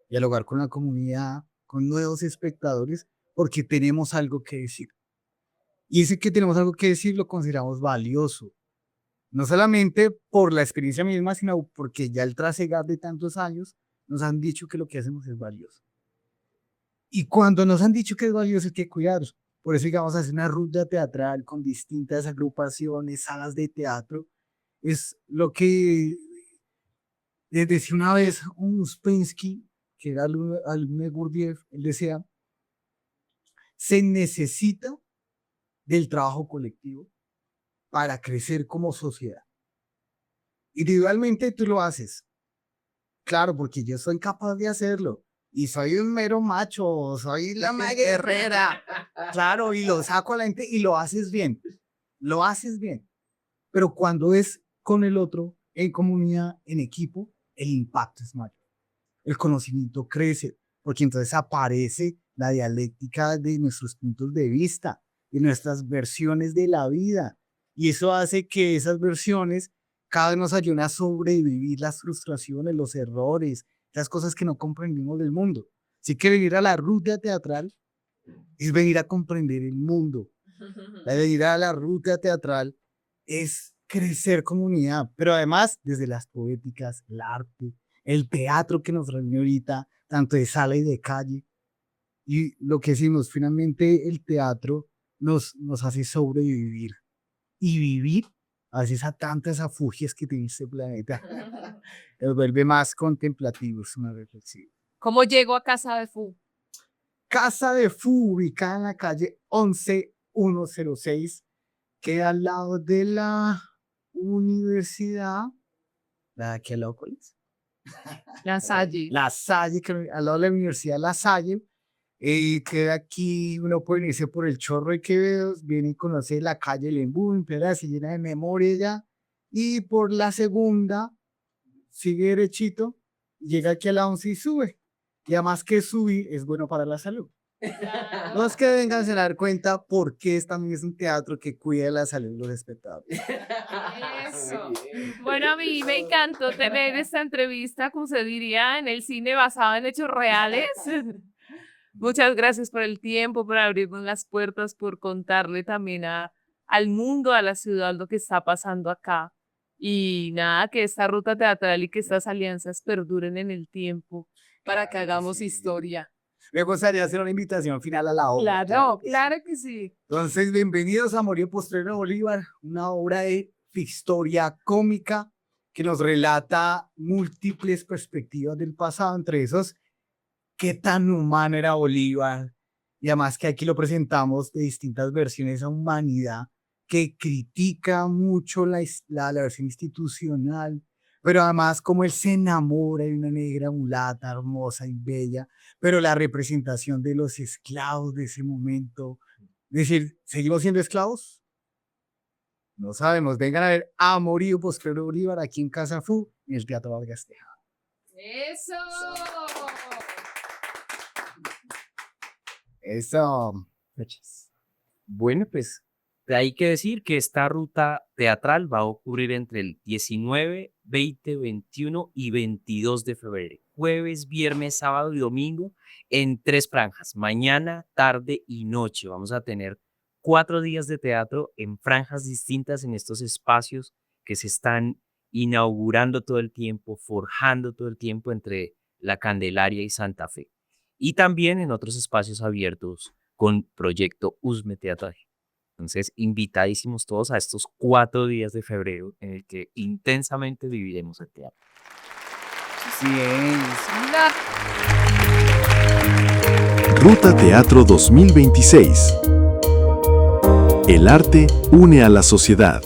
Dialogar con la comunidad, con nuevos espectadores, porque tenemos algo que decir. Y ese que tenemos algo que decir lo consideramos valioso. No solamente por la experiencia misma, sino porque ya el trasegar de tantos años nos han dicho que lo que hacemos es valioso. Y cuando nos han dicho que es valioso, hay que cuidarlo. Por eso, digamos, hacer una ruta teatral con distintas agrupaciones, salas de teatro, es lo que decía una vez un Uspensky, que era alumno de Gurdjieff, él decía, se necesita del trabajo colectivo para crecer como sociedad. Individualmente tú lo haces, claro, porque yo soy capaz de hacerlo, y soy un mero macho, soy la más guerrera. Claro, y lo saco a la gente y lo haces bien. Lo haces bien. Pero cuando es con el otro, en comunidad, en equipo, el impacto es mayor. El conocimiento crece, porque entonces aparece la dialéctica de nuestros puntos de vista, de nuestras versiones de la vida. Y eso hace que esas versiones cada vez nos ayuden a sobrevivir las frustraciones, los errores, las cosas que no comprendimos del mundo. Así que venir a la ruta teatral es venir a comprender el mundo. Venir a la ruta teatral es crecer comunidad, pero además desde las poéticas, el arte, el teatro que nos reúne ahorita, tanto de sala y de calle. Y lo que decimos, finalmente el teatro nos hace sobrevivir y vivir a veces a tantas afugias que tiene este planeta. Nos vuelve más contemplativos, una reflexión. ¿Cómo llego a Casa de Fu? Casa de Fu, ubicada en la calle 11106, queda al lado de la universidad, la de aquí al lado, ¿cuál es? La Salle. La Salle, al lado de la Universidad La Salle. Queda aquí, uno puede irse por el Chorro de Quevedo, viene y conoce la calle Lembú, se llena de memoria ya, y por la segunda, sigue derechito, llega aquí a la 11 y sube, y además que subir es bueno para la salud. No es que vengan a dar cuenta por qué también es un teatro que cuida de la salud de los espectadores. Eso. Bueno, a mí me encantó tener esta entrevista, como se diría, en el cine basado en hechos reales. Muchas gracias por el tiempo, por abrirnos las puertas, por contarle también al mundo, a la ciudad, lo que está pasando acá. Y nada, que esta ruta teatral y que estas alianzas perduren en el tiempo para que hagamos historia. Me gustaría hacer una invitación final a la obra. Claro que sí. Entonces, bienvenidos a Morir Postrero de Bolívar, una obra de historia cómica que nos relata múltiples perspectivas del pasado, entre esos qué tan humano era Bolívar, y además que aquí lo presentamos de distintas versiones a humanidad, que critica mucho la versión institucional, pero además como él se enamora de una negra mulata, hermosa y bella, pero la representación de los esclavos de ese momento, es decir, ¿seguimos siendo esclavos? No sabemos, vengan a ver Amorío Postrero Bolívar aquí en Casa Fu, en el Teatro Vargas Tejada. ¡Eso! Eso. Bueno, pues hay que decir que esta ruta teatral va a ocurrir entre el 19, 20, 21 y 22 de febrero. Jueves, viernes, sábado y domingo en 3 franjas. Mañana, tarde y noche. Vamos a tener 4 días de teatro en franjas distintas en estos espacios que se están inaugurando todo el tiempo, forjando todo el tiempo entre La Candelaria y Santa Fe. Y también en otros espacios abiertos con Proyecto Usme Teatral. Entonces, invitadísimos todos a estos 4 días de febrero en el que intensamente viviremos el teatro. Sí, Ruta Teatro 2026. El arte une a la sociedad.